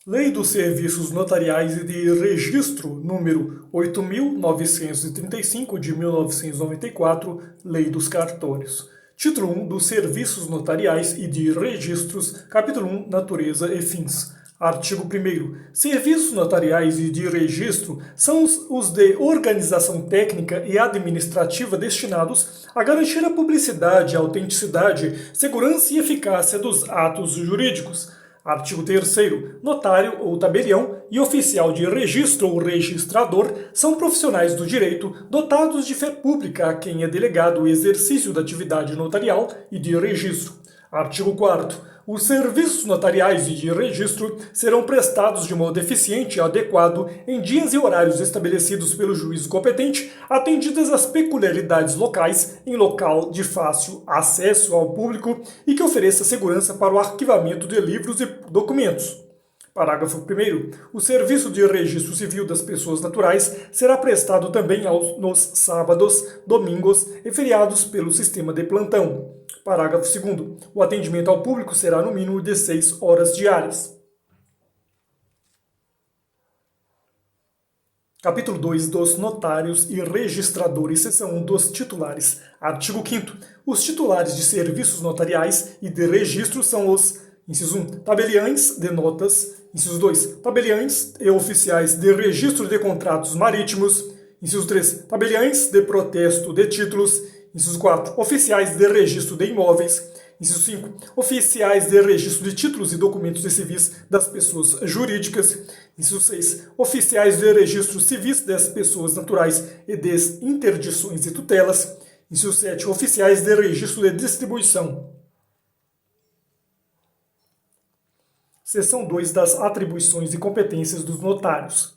Lei dos Serviços Notariais e de Registro, número 8.935 de 1994, Lei dos Cartórios. Título 1 dos Serviços Notariais e de Registros, capítulo 1, Natureza e Fins. Artigo 1º. Serviços notariais e de registro são os de organização técnica e administrativa destinados a garantir a publicidade, autenticidade, segurança e eficácia dos atos jurídicos. Artigo 3º. Notário ou tabelião e oficial de registro ou registrador são profissionais do direito dotados de fé pública a quem é delegado o exercício da atividade notarial e de registro. Artigo 4º. Os serviços notariais e de registro serão prestados de modo eficiente e adequado em dias e horários estabelecidos pelo juízo competente, atendidas as peculiaridades locais, em local de fácil acesso ao público e que ofereça segurança para o arquivamento de livros e documentos. Parágrafo 1º. O serviço de registro civil das pessoas naturais será prestado também nos sábados, domingos e feriados pelo sistema de plantão. Parágrafo 2º. O atendimento ao público será no mínimo de 6 horas diárias. Capítulo 2 dos notários e registradores, seção 1 dos titulares. Artigo 5º. Os titulares de serviços notariais e de registro são os: inciso 1, tabeliães de notas. Inciso 2, tabeliães e oficiais de registro de contratos marítimos. Inciso 3, tabeliães de protesto de títulos. Inciso 4, oficiais de registro de imóveis. Inciso 5, oficiais de registro de títulos e documentos de civis das pessoas jurídicas. Inciso 6, oficiais de registro civis das pessoas naturais e das interdições e tutelas. Inciso 7, oficiais de registro de distribuição. Seção 2 das atribuições e competências dos notários.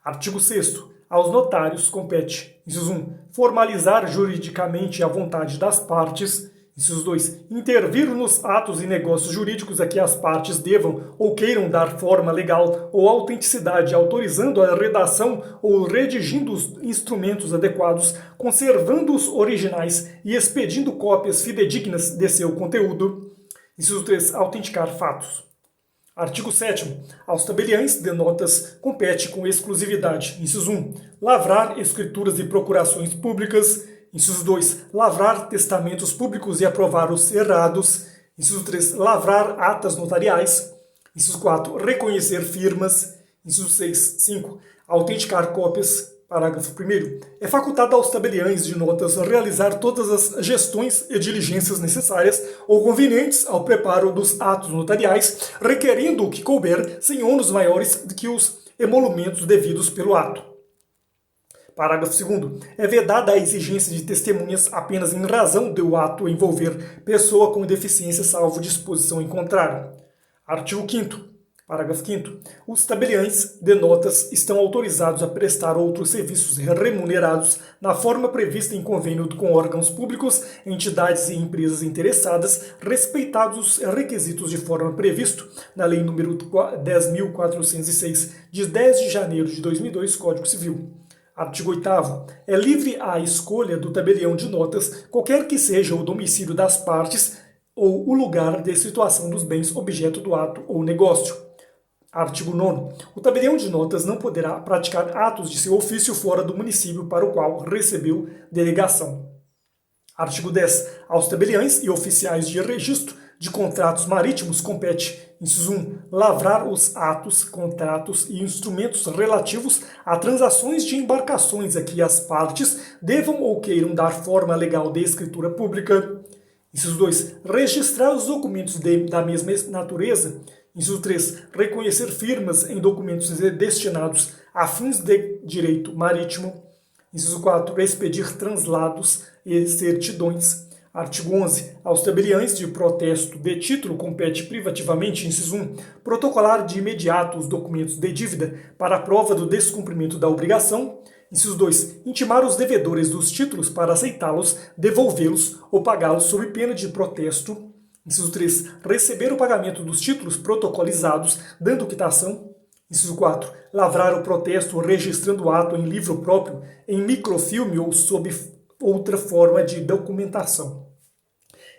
Artigo 6º. Aos notários compete: inciso 1, formalizar juridicamente a vontade das partes. Inciso 2, intervir nos atos e negócios jurídicos a que as partes devam ou queiram dar forma legal ou autenticidade, autorizando a redação ou redigindo os instrumentos adequados, conservando os originais e expedindo cópias fidedignas de seu conteúdo. Inciso 3, autenticar fatos. Artigo 7º. Aos tabeliães de notas compete com exclusividade: inciso 1, lavrar escrituras e procurações públicas. Inciso 2, lavrar testamentos públicos e aprovar os errados. Inciso 3, lavrar atas notariais. Inciso 4, reconhecer firmas. Inciso 5, autenticar cópias. Parágrafo 1º. É facultado aos tabeliães de notas realizar todas as gestões e diligências necessárias ou convenientes ao preparo dos atos notariais, requerendo o que couber, sem ônus maiores do que os emolumentos devidos pelo ato. Parágrafo 2º. É vedada a exigência de testemunhas apenas em razão do ato envolver pessoa com deficiência, salvo disposição em contrário. Artigo 5º. Parágrafo 5º. Os tabeliães de notas estão autorizados a prestar outros serviços remunerados na forma prevista em convênio com órgãos públicos, entidades e empresas interessadas, respeitados os requisitos de forma previsto na Lei nº 10.406, de 10 de janeiro de 2002, Código Civil. Artigo 8º. É livre a escolha do tabelião de notas, qualquer que seja o domicílio das partes ou o lugar de situação dos bens objeto do ato ou negócio. Artigo 9º. O tabelião de notas não poderá praticar atos de seu ofício fora do município para o qual recebeu delegação. Artigo 10. Aos tabeliães e oficiais de registro de contratos marítimos compete: inciso 1, lavrar os atos, contratos e instrumentos relativos a transações de embarcações a que as partes devam ou queiram dar forma legal de escritura pública. Inciso 2, registrar os documentos da mesma natureza. Inciso 3, reconhecer firmas em documentos destinados a fins de direito marítimo. Inciso 4, expedir translados e certidões. Artigo 11. Aos tabeliães de protesto de título compete privativamente: inciso 1, protocolar de imediato os documentos de dívida para a prova do descumprimento da obrigação. Inciso 2. Intimar os devedores dos títulos para aceitá-los, devolvê-los ou pagá-los sob pena de protesto. Inciso 3. Receber o pagamento dos títulos protocolizados, dando quitação. Inciso 4. Lavrar o protesto registrando o ato em livro próprio, em microfilme ou sob outra forma de documentação.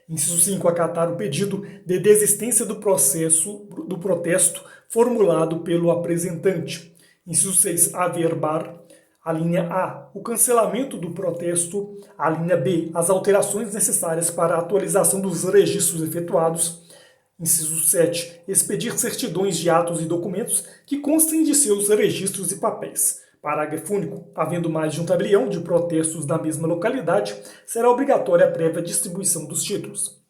Inciso 5. Acatar o pedido de desistência do protesto formulado pelo apresentante. Inciso 6. Averbar. A linha A, o cancelamento do protesto. A linha B, as alterações necessárias para a atualização dos registros efetuados. Inciso 7. Expedir certidões de atos e documentos que constem de seus registros e papéis. Parágrafo único. Havendo mais de um tabelião de protestos da mesma localidade, será obrigatória a prévia distribuição dos títulos.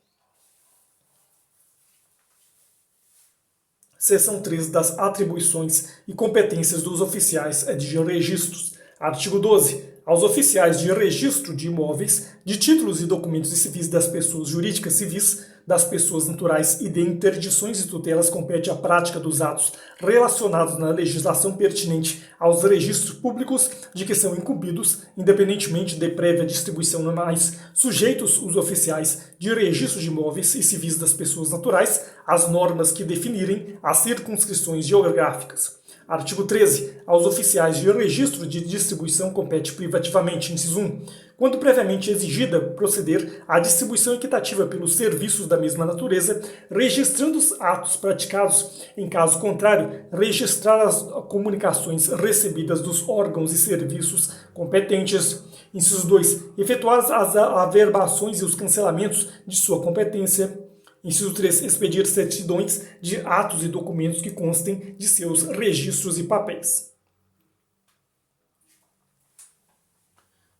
Seção 3 das atribuições e competências dos oficiais de registros. Artigo 12. Aos oficiais de registro de imóveis, de títulos e documentos civis das pessoas jurídicas civis, das pessoas naturais e de interdições e tutelas compete a prática dos atos relacionados na legislação pertinente aos registros públicos de que são incumbidos, independentemente de prévia distribuição normais, sujeitos os oficiais de registro de imóveis e civis das pessoas naturais às normas que definirem as circunscrições geográficas. Artigo 13. Aos oficiais de registro de distribuição compete privativamente, inciso 1, quando previamente exigida, proceder à distribuição equitativa pelos serviços da mesma natureza, registrando os atos praticados, em caso contrário, registrar as comunicações recebidas dos órgãos e serviços competentes. Inciso 2. Efetuar as averbações e os cancelamentos de sua competência. Inciso 3. Expedir certidões de atos e documentos que constem de seus registros e papéis.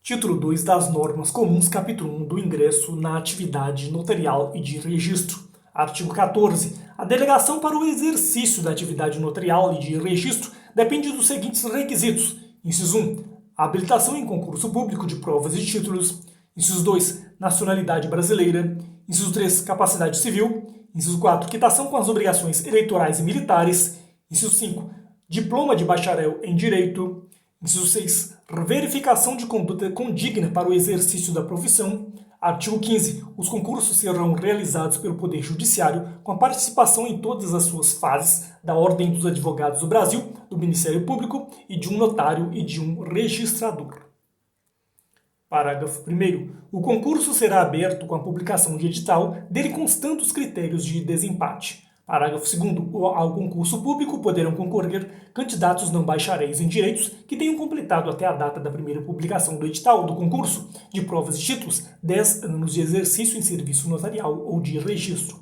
Título 2 das Normas Comuns, capítulo 1 do ingresso na atividade notarial e de registro. Artigo 14. A delegação para o exercício da atividade notarial e de registro depende dos seguintes requisitos. Inciso 1. Habilitação em concurso público de provas e títulos. Inciso 2. Nacionalidade brasileira. Inciso 3. Capacidade civil. Inciso 4. Quitação com as obrigações eleitorais e militares. Inciso 5. Diploma de bacharel em direito. Inciso 6. Verificação de conduta condigna para o exercício da profissão. Artigo 15. Os concursos serão realizados pelo Poder Judiciário com a participação em todas as suas fases da Ordem dos Advogados do Brasil, do Ministério Público e de um notário e de um registrador. Parágrafo 1º. O concurso será aberto com a publicação de edital, dele constando os critérios de desempate. Parágrafo 2º. Ao concurso público poderão concorrer candidatos não bacharéis em direitos que tenham completado até a data da primeira publicação do edital do concurso de provas e títulos 10 anos de exercício em serviço notarial ou de registro.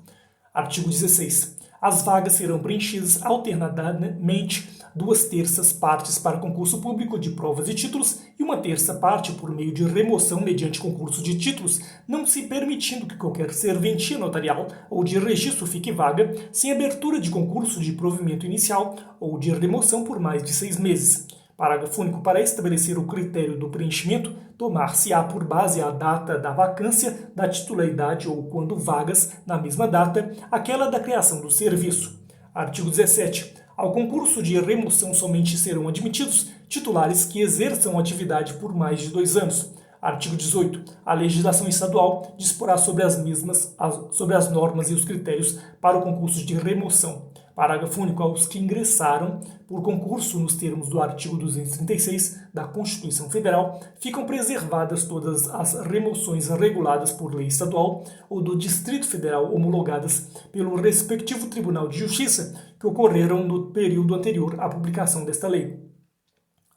Artigo 16. As vagas serão preenchidas alternadamente 2/3 partes para concurso público de provas e títulos e 1/3 parte por meio de remoção mediante concurso de títulos, não se permitindo que qualquer serventia notarial ou de registro fique vaga sem abertura de concurso de provimento inicial ou de remoção por mais de 6 meses. Parágrafo único. Para estabelecer o critério do preenchimento, tomar-se-á por base a data da vacância da titularidade ou, quando vagas, na mesma data, aquela da criação do serviço. Artigo 17. Ao concurso de remoção somente serão admitidos titulares que exerçam atividade por mais de 2 anos. Artigo 18. A legislação estadual disporá sobre as normas e os critérios para o concurso de remoção. Parágrafo único. Aos que ingressaram por concurso nos termos do artigo 236 da Constituição Federal, ficam preservadas todas as remoções reguladas por lei estadual ou do Distrito Federal homologadas pelo respectivo Tribunal de Justiça que ocorreram no período anterior à publicação desta lei.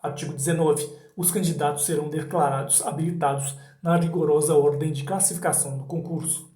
Artigo 19. Os candidatos serão declarados habilitados na rigorosa ordem de classificação do concurso.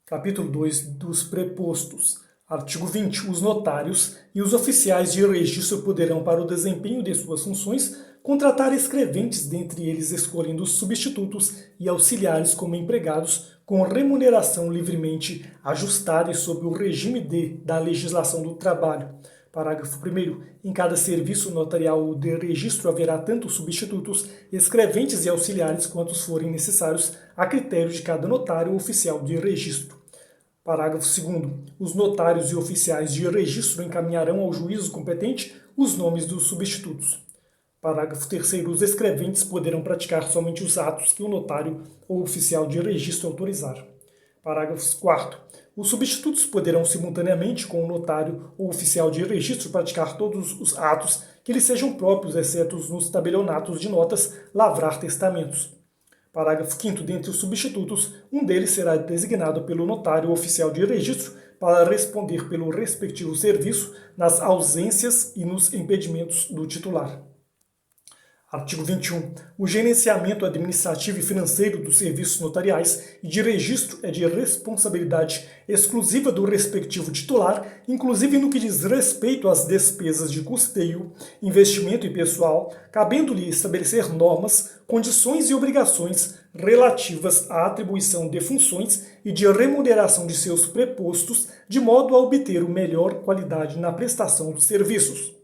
Capítulo 2 dos prepostos. Artigo 20. Os notários e os oficiais de registro poderão, para o desempenho de suas funções, contratar escreventes, dentre eles escolhendo substitutos e auxiliares como empregados, com remuneração livremente ajustada e sob o regime da legislação do trabalho. Parágrafo 1º. Em cada serviço notarial ou de registro haverá tanto substitutos, escreventes e auxiliares quantos forem necessários, a critério de cada notário ou oficial de registro. Parágrafo 2º. Os notários e oficiais de registro encaminharão ao juízo competente os nomes dos substitutos. Parágrafo 3º. Os escreventes poderão praticar somente os atos que o notário ou oficial de registro autorizar. Parágrafo 4º. Os substitutos poderão simultaneamente com o notário ou oficial de registro praticar todos os atos que lhes sejam próprios, exceto nos tabelionatos de notas, lavrar testamentos. Parágrafo 5º. Dentre os substitutos, um deles será designado pelo notário ou oficial de registro para responder pelo respectivo serviço nas ausências e nos impedimentos do titular. Artigo 21. O gerenciamento administrativo e financeiro dos serviços notariais e de registro é de responsabilidade exclusiva do respectivo titular, inclusive no que diz respeito às despesas de custeio, investimento e pessoal, cabendo-lhe estabelecer normas, condições e obrigações relativas à atribuição de funções e de remuneração de seus prepostos, de modo a obter melhor qualidade na prestação dos serviços.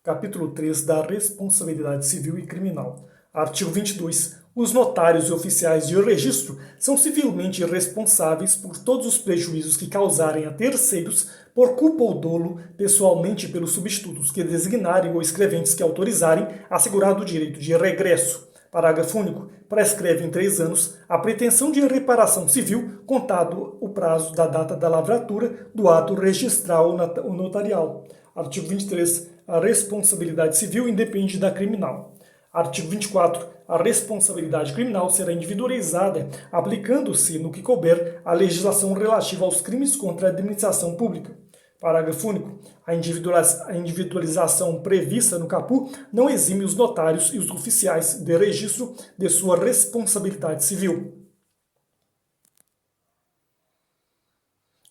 Capítulo 3 da Responsabilidade Civil e Criminal. Artigo 22. Os notários e oficiais de registro são civilmente responsáveis por todos os prejuízos que causarem a terceiros por culpa ou dolo, pessoalmente pelos substitutos que designarem ou escreventes que autorizarem, assegurado o direito de regresso. Parágrafo único. Prescreve em 3 anos a pretensão de reparação civil, contado o prazo da data da lavratura do ato registral ou notarial. Artigo 23. A responsabilidade civil independe da criminal. Artigo 24. A responsabilidade criminal será individualizada, aplicando-se, no que couber, a legislação relativa aos crimes contra a administração pública. Parágrafo único. A individualização prevista no caput não exime os notários e os oficiais de registro de sua responsabilidade civil.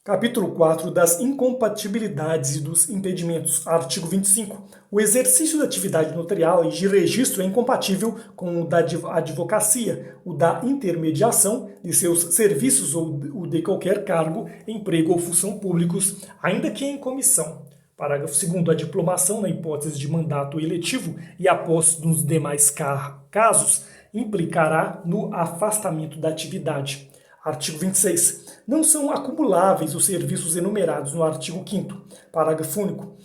Capítulo 4 das incompatibilidades e dos impedimentos. Artigo 25. O exercício da atividade notarial e de registro é incompatível com o da advocacia, o da intermediação de seus serviços ou o de qualquer cargo, emprego ou função públicos, ainda que em comissão. Parágrafo 2º. A diplomação na hipótese de mandato eletivo e após nos demais casos implicará no afastamento da atividade. Artigo 26. Não são acumuláveis os serviços enumerados no artigo 5º, parágrafo único.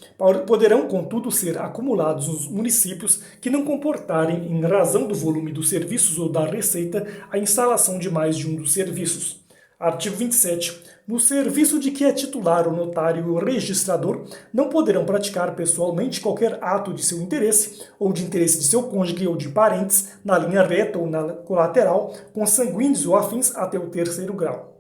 Poderão, contudo, ser acumulados nos municípios que não comportarem, em razão do volume dos serviços ou da receita, a instalação de mais de um dos serviços. Artigo 27. No serviço de que é titular o notário e o registrador, não poderão praticar pessoalmente qualquer ato de seu interesse, ou de interesse de seu cônjuge ou de parentes, na linha reta ou na colateral, consanguíneos ou afins até o 3º grau.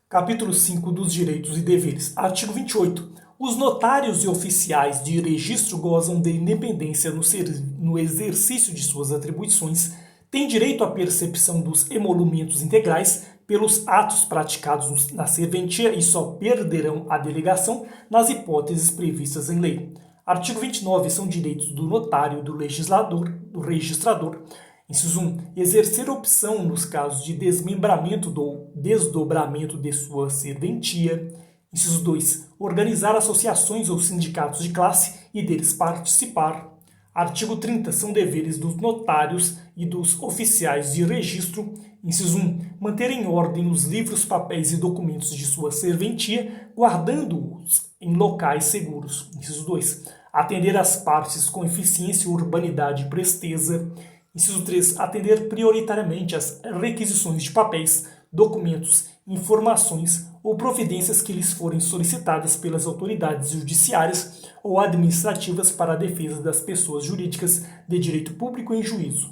Capítulo 5 dos Direitos e Deveres. Artigo 28. Os notários e oficiais de registro gozam de independência no exercício de suas atribuições, têm direito à percepção dos emolumentos integrais pelos atos praticados na serventia e só perderão a delegação nas hipóteses previstas em lei. Artigo 29. São direitos do notário e do registrador. Inciso 1. Exercer opção nos casos de desmembramento ou desdobramento de sua serventia. Inciso 2. Organizar associações ou sindicatos de classe e deles participar. Artigo 30. São deveres dos notários e dos oficiais de registro. Inciso 1. Manter em ordem os livros, papéis e documentos de sua serventia, guardando-os em locais seguros. Inciso 2. Atender as partes com eficiência, urbanidade e presteza. Inciso 3. Atender prioritariamente às requisições de papéis, documentos, informações ou providências que lhes forem solicitadas pelas autoridades judiciárias ou administrativas para a defesa das pessoas jurídicas de direito público em juízo.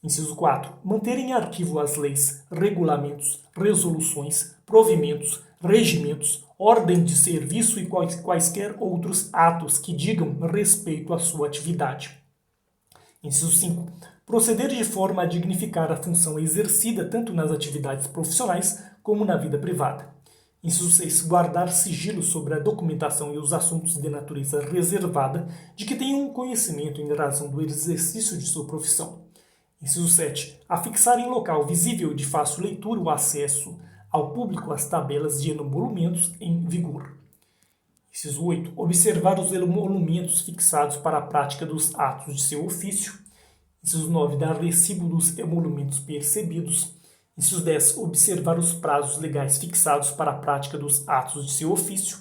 Inciso 4. Manter em arquivo as leis, regulamentos, resoluções, provimentos, regimentos, ordem de serviço e quaisquer outros atos que digam respeito à sua atividade. Inciso 5. Proceder de forma a dignificar a função exercida tanto nas atividades profissionais como na vida privada. Inciso 6. Guardar sigilo sobre a documentação e os assuntos de natureza reservada de que tenham conhecimento em razão do exercício de sua profissão. Inciso 7. Afixar em local visível de fácil leitura o acesso ao público às tabelas de emolumentos em vigor. Inciso 8. Observar os emolumentos fixados para a prática dos atos de seu ofício. Inciso 9. Dar recibo dos emolumentos percebidos. Inciso 10. Observar os prazos legais fixados para a prática dos atos de seu ofício.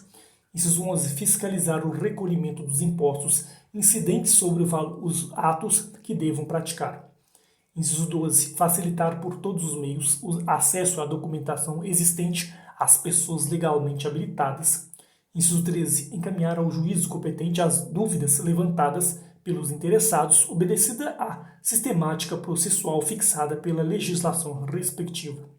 Inciso 11. Fiscalizar o recolhimento dos impostos incidentes sobre os atos que devam praticar. Inciso 12. Facilitar por todos os meios o acesso à documentação existente às pessoas legalmente habilitadas. Inciso 13. Encaminhar ao juízo competente as dúvidas levantadas pelos interessados, obedecida a sistemática processual fixada pela legislação respectiva.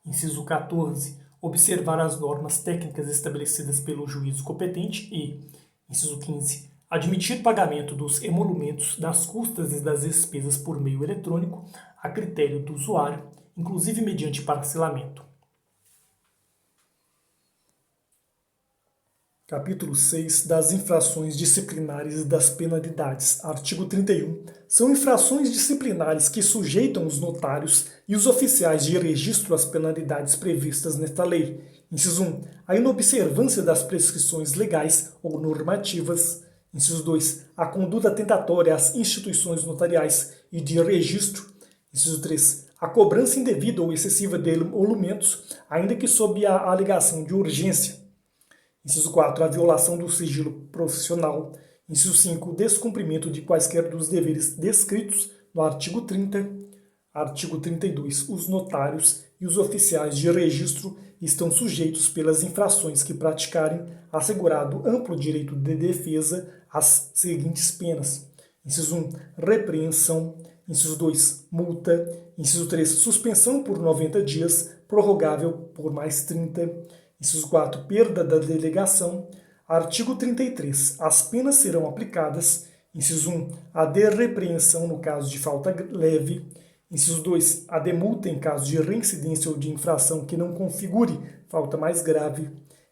Inciso 14. Observar as normas técnicas estabelecidas pelo juízo competente e, inciso 15. Admitir pagamento dos emolumentos, das custas e das despesas por meio eletrônico, a critério do usuário, inclusive mediante parcelamento. Capítulo 6 das infrações disciplinares e das penalidades. Artigo 31. São infrações disciplinares que sujeitam os notários e os oficiais de registro às penalidades previstas nesta lei. Inciso 1. A inobservância das prescrições legais ou normativas. Inciso 2. A conduta tentatória às instituições notariais e de registro. Inciso 3. A cobrança indevida ou excessiva de emolumentos, ainda que sob a alegação de urgência. Inciso 4. A violação do sigilo profissional. Inciso 5. O descumprimento de quaisquer dos deveres descritos no artigo 30. Artigo 32. Os notários e os oficiais de registro estão sujeitos pelas infrações que praticarem, assegurado amplo direito de defesa, às seguintes penas. Inciso 1. Repreensão. Inciso 2. Multa. Inciso 3. Suspensão por 90 dias, prorrogável por mais 30. Inciso 4. Perda da delegação. Artigo 33. As penas serão aplicadas. Inciso 1. A de repreensão no caso de falta leve. Inciso 2. A de multa em caso de reincidência ou de infração que não configure falta mais grave.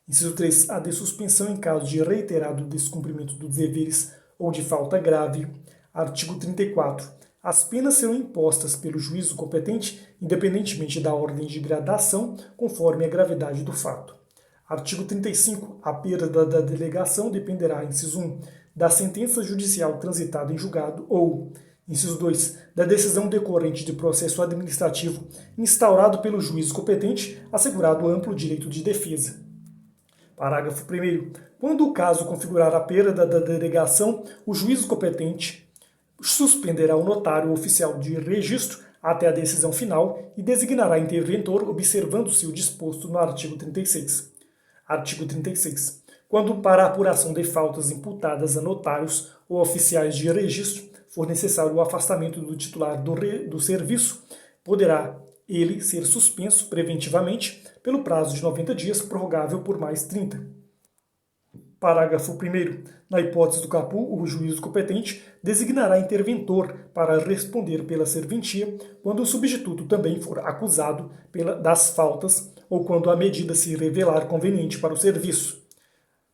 Inciso 3. A de suspensão em caso de reiterado descumprimento dos deveres ou de falta grave. Artigo 34. As penas serão impostas pelo juízo competente, independentemente da ordem de gradação, conforme a gravidade do fato. Artigo 35. A perda da delegação dependerá, inciso 1, da sentença judicial transitada em julgado ou, inciso 2, da decisão decorrente de processo administrativo instaurado pelo juízo competente, assegurado amplo direito de defesa. Parágrafo 1º. Quando o caso configurar a perda da delegação, o juízo competente suspenderá o notário oficial de registro até a decisão final e designará interventor, observando-se o disposto no artigo 36. Artigo 36. Quando para a apuração de faltas imputadas a notários ou oficiais de registro for necessário o afastamento do titular do serviço, poderá ele ser suspenso preventivamente pelo prazo de 90 dias, prorrogável por mais 30. Parágrafo 1º. Na hipótese do caput, o juízo competente designará interventor para responder pela serventia quando o substituto também for acusado das faltas ou quando a medida se revelar conveniente para o serviço.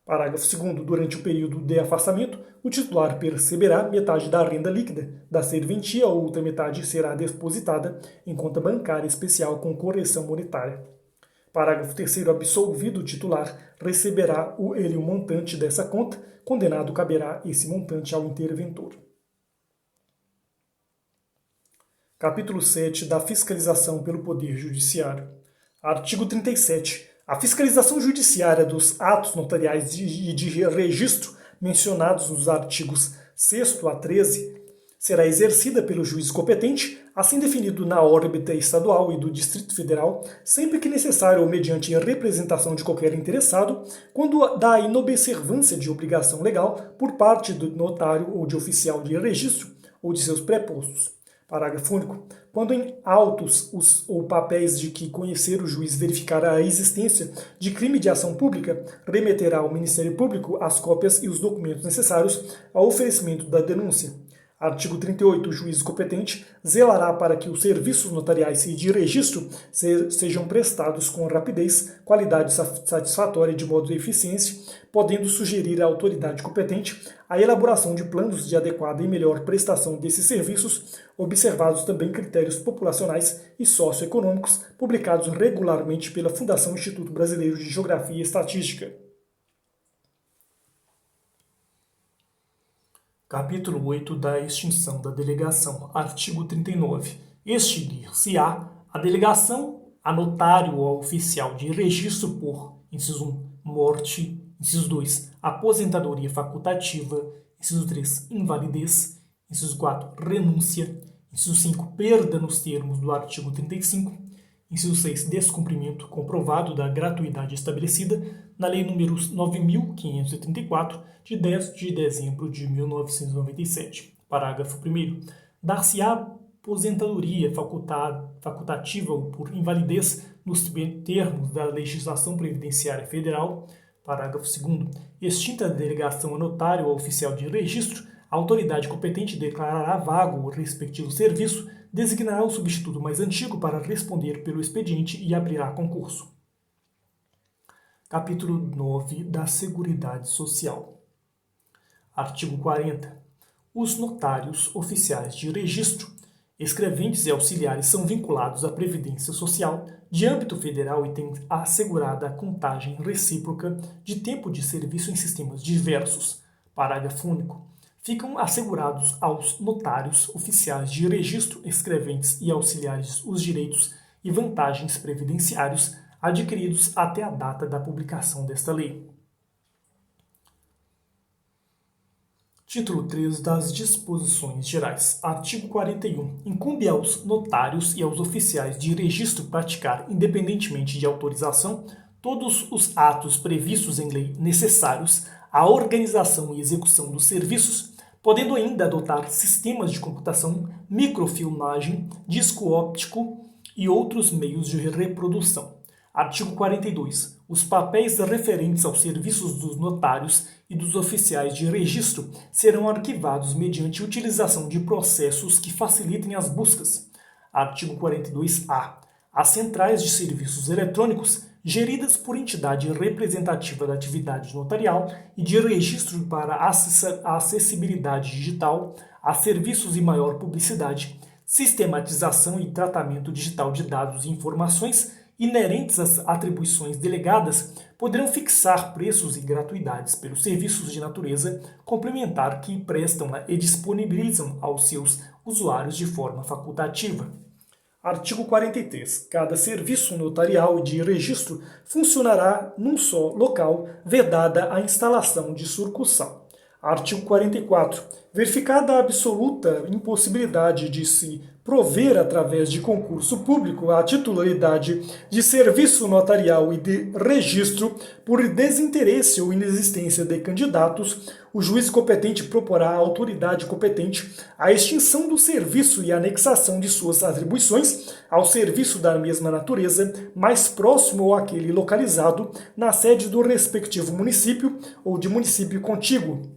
Parágrafo 2º. Durante o período de afastamento, o titular perceberá metade da renda líquida da serventia ou outra metade será depositada em conta bancária especial com correção monetária. Parágrafo 3º. Absolvido o titular, receberá ele o montante dessa conta, condenado caberá esse montante ao interventor. Capítulo 7 da fiscalização pelo Poder Judiciário. Artigo 37. A fiscalização judiciária dos atos notariais e de registro mencionados nos artigos 6º a 13 será exercida pelo juiz competente, assim definido na órbita estadual e do Distrito Federal, sempre que necessário ou mediante representação de qualquer interessado, quando da inobservância de obrigação legal por parte do notário ou de oficial de registro ou de seus prepostos. Parágrafo único. Quando em autos ou papéis de que conhecer o juiz verificar a existência de crime de ação pública, remeterá ao Ministério Público as cópias e os documentos necessários ao oferecimento da denúncia. Artigo 38. O juiz competente zelará para que os serviços notariais e de registro sejam prestados com rapidez, qualidade satisfatória e de modo eficiente, podendo sugerir à autoridade competente a elaboração de planos de adequada e melhor prestação desses serviços, observados também critérios populacionais e socioeconômicos, publicados regularmente pela Fundação Instituto Brasileiro de Geografia e Estatística. Capítulo 8 da extinção da delegação. Artigo 39. Extinguir-se-á a delegação a notário ou a oficial de registro por, inciso 1, morte, inciso 2, aposentadoria facultativa, Inciso 3, invalidez. Inciso 4, renúncia. Inciso 5, perda nos termos do artigo 35. Inciso 6, descumprimento comprovado da gratuidade estabelecida na Lei nº 9.534, de 10 de dezembro de 1997. Parágrafo 1º. Dar-se-á aposentadoria facultativa ou por invalidez nos termos da legislação previdenciária federal. Parágrafo 2º. Extinta a delegação a notário ou oficial de registro, a autoridade competente declarará vago o respectivo serviço, designará o substituto mais antigo para responder pelo expediente e abrirá concurso. Capítulo 9 da Seguridade Social. Artigo 40. Os notários oficiais de registro, escreventes e auxiliares são vinculados à Previdência Social de âmbito federal e têm assegurada a contagem recíproca de tempo de serviço em sistemas diversos. Parágrafo único. Ficam assegurados aos notários oficiais de registro, escreventes e auxiliares os direitos e vantagens previdenciários adquiridos até a data da publicação desta lei. Título 3 das Disposições Gerais. Artigo 41. Incumbe aos notários e aos oficiais de registro praticar, independentemente de autorização, todos os atos previstos em lei necessários à organização e execução dos serviços, podendo ainda adotar sistemas de computação, microfilmagem, disco óptico e outros meios de reprodução. Artigo 42. Os papéis referentes aos serviços dos notários e dos oficiais de registro serão arquivados mediante utilização de processos que facilitem as buscas. Artigo 42-A. As centrais de serviços eletrônicos, geridas por entidade representativa da atividade notarial e de registro para a acessibilidade digital a serviços e maior publicidade, sistematização e tratamento digital de dados e informações inerentes às atribuições delegadas, poderão fixar preços e gratuidades pelos serviços de natureza complementar que prestam e disponibilizam aos seus usuários de forma facultativa. Artigo 43. Cada serviço notarial e de registro funcionará num só local, vedada a instalação de sucursal. Artigo 44. Verificada a absoluta impossibilidade de se prover através de concurso público a titularidade de serviço notarial e de registro por desinteresse ou inexistência de candidatos, o juiz competente proporá à autoridade competente a extinção do serviço e a anexação de suas atribuições ao serviço da mesma natureza, mais próximo ou aquele localizado na sede do respectivo município ou de município contíguo.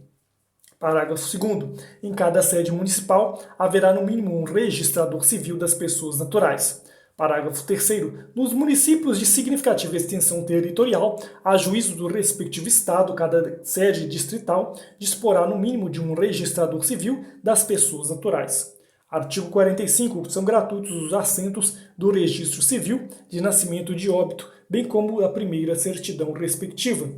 Parágrafo 2º. Em cada sede municipal haverá no mínimo um registrador civil das pessoas naturais. Parágrafo 3º. Nos municípios de significativa extensão territorial, a juízo do respectivo estado, cada sede distrital disporá no mínimo de um registrador civil das pessoas naturais. Artigo 45. São gratuitos os assentos do registro civil de nascimento e de óbito, bem como a primeira certidão respectiva.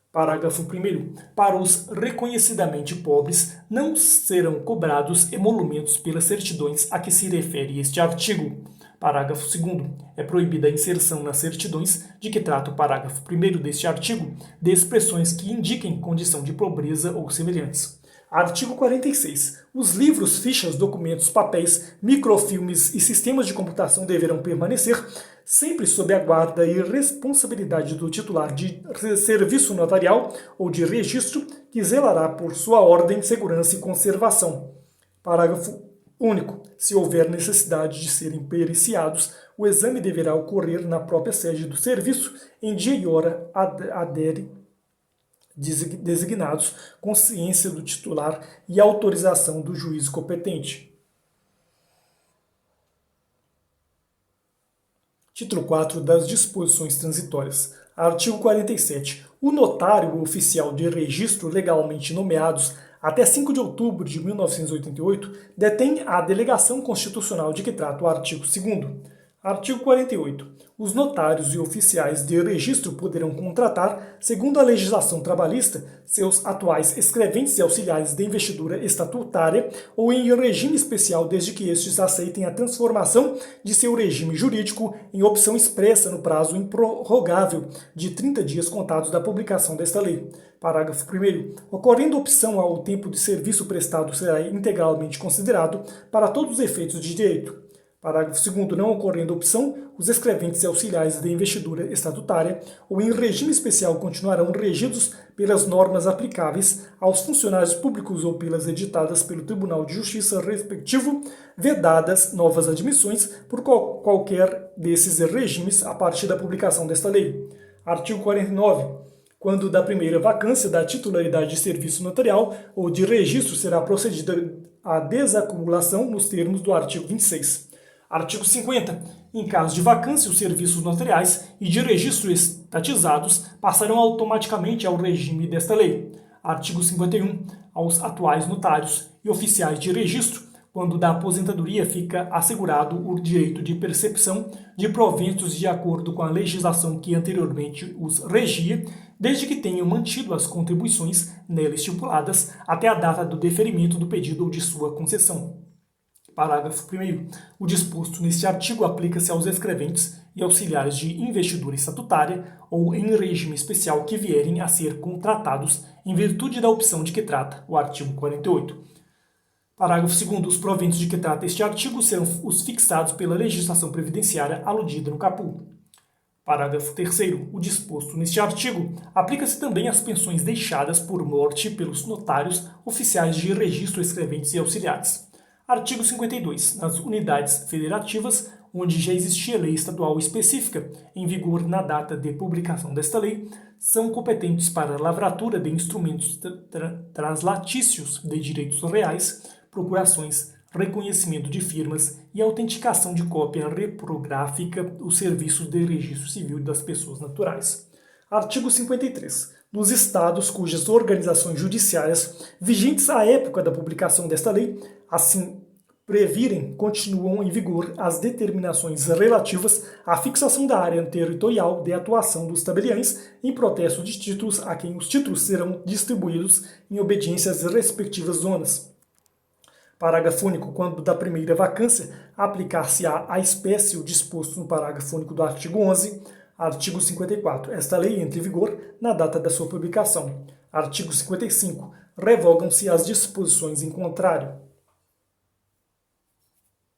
Parágrafo 1º. Para os reconhecidamente pobres, não serão cobrados emolumentos pelas certidões a que se refere este artigo. Parágrafo 2º. É proibida a inserção nas certidões de que trata o parágrafo 1º deste artigo de expressões que indiquem condição de pobreza ou semelhantes. Artigo 46. Os livros, fichas, documentos, papéis, microfilmes e sistemas de computação deverão permanecer sempre sob a guarda e responsabilidade do titular de serviço notarial ou de registro, que zelará por sua ordem, segurança e conservação. Parágrafo único. Se houver necessidade de serem periciados, o exame deverá ocorrer na própria sede do serviço, em dia e hora designados, com ciência do titular e autorização do juiz competente. Título 4 das Disposições Transitórias. Artigo 47. O notário ou oficial de registro legalmente nomeados até 5 de outubro de 1988 detém a delegação constitucional de que trata o artigo 2º. Artigo 48. Os notários e oficiais de registro poderão contratar, segundo a legislação trabalhista, seus atuais escreventes e auxiliares de investidura estatutária ou em regime especial, desde que estes aceitem a transformação de seu regime jurídico em opção expressa no prazo improrrogável de 30 dias contados da publicação desta lei. Parágrafo 1º. Ocorrendo opção ao tempo de serviço prestado será integralmente considerado para todos os efeitos de direito. Parágrafo 2º. Não ocorrendo opção, os escreventes e auxiliares de investidura estatutária ou em regime especial continuarão regidos pelas normas aplicáveis aos funcionários públicos ou pelas editadas pelo Tribunal de Justiça respectivo, vedadas novas admissões por qualquer desses regimes a partir da publicação desta lei. Artigo 49. Quando da primeira vacância da titularidade de serviço notarial ou de registro será procedida à desacumulação nos termos do artigo 26. Artigo 50. Em caso de vacância, os serviços notariais e de registro estatizados passarão automaticamente ao regime desta lei. Artigo 51. Aos atuais notários e oficiais de registro, quando da aposentadoria fica assegurado o direito de percepção de proventos de acordo com a legislação que anteriormente os regia, desde que tenham mantido as contribuições nela estipuladas até a data do deferimento do pedido ou de sua concessão. Parágrafo 1º. O disposto neste artigo aplica-se aos escreventes e auxiliares de investidura estatutária ou em regime especial que vierem a ser contratados em virtude da opção de que trata o artigo 48. Parágrafo 2º. Os proventos de que trata este artigo serão os fixados pela legislação previdenciária aludida no caput. Parágrafo 3º. O disposto neste artigo aplica-se também às pensões deixadas por morte pelos notários, oficiais de registro, escreventes e auxiliares. Artigo 52. Nas unidades federativas, onde já existia lei estadual específica, em vigor na data de publicação desta lei, são competentes para a lavratura de instrumentos translatícios de direitos reais, procurações, reconhecimento de firmas e autenticação de cópia reprográfica os serviços de registro civil das pessoas naturais. Artigo 53. Nos estados cujas organizações judiciárias vigentes à época da publicação desta lei assim previrem, continuam em vigor as determinações relativas à fixação da área territorial de atuação dos tabeliães em protesto de títulos a quem os títulos serão distribuídos em obediência às respectivas zonas. Parágrafo único. Quando da primeira vacância, aplicar-se-á à espécie o disposto no parágrafo único do artigo 11, artigo 54. Esta lei entra em vigor na data da sua publicação. Artigo 55. Revogam-se as disposições em contrário.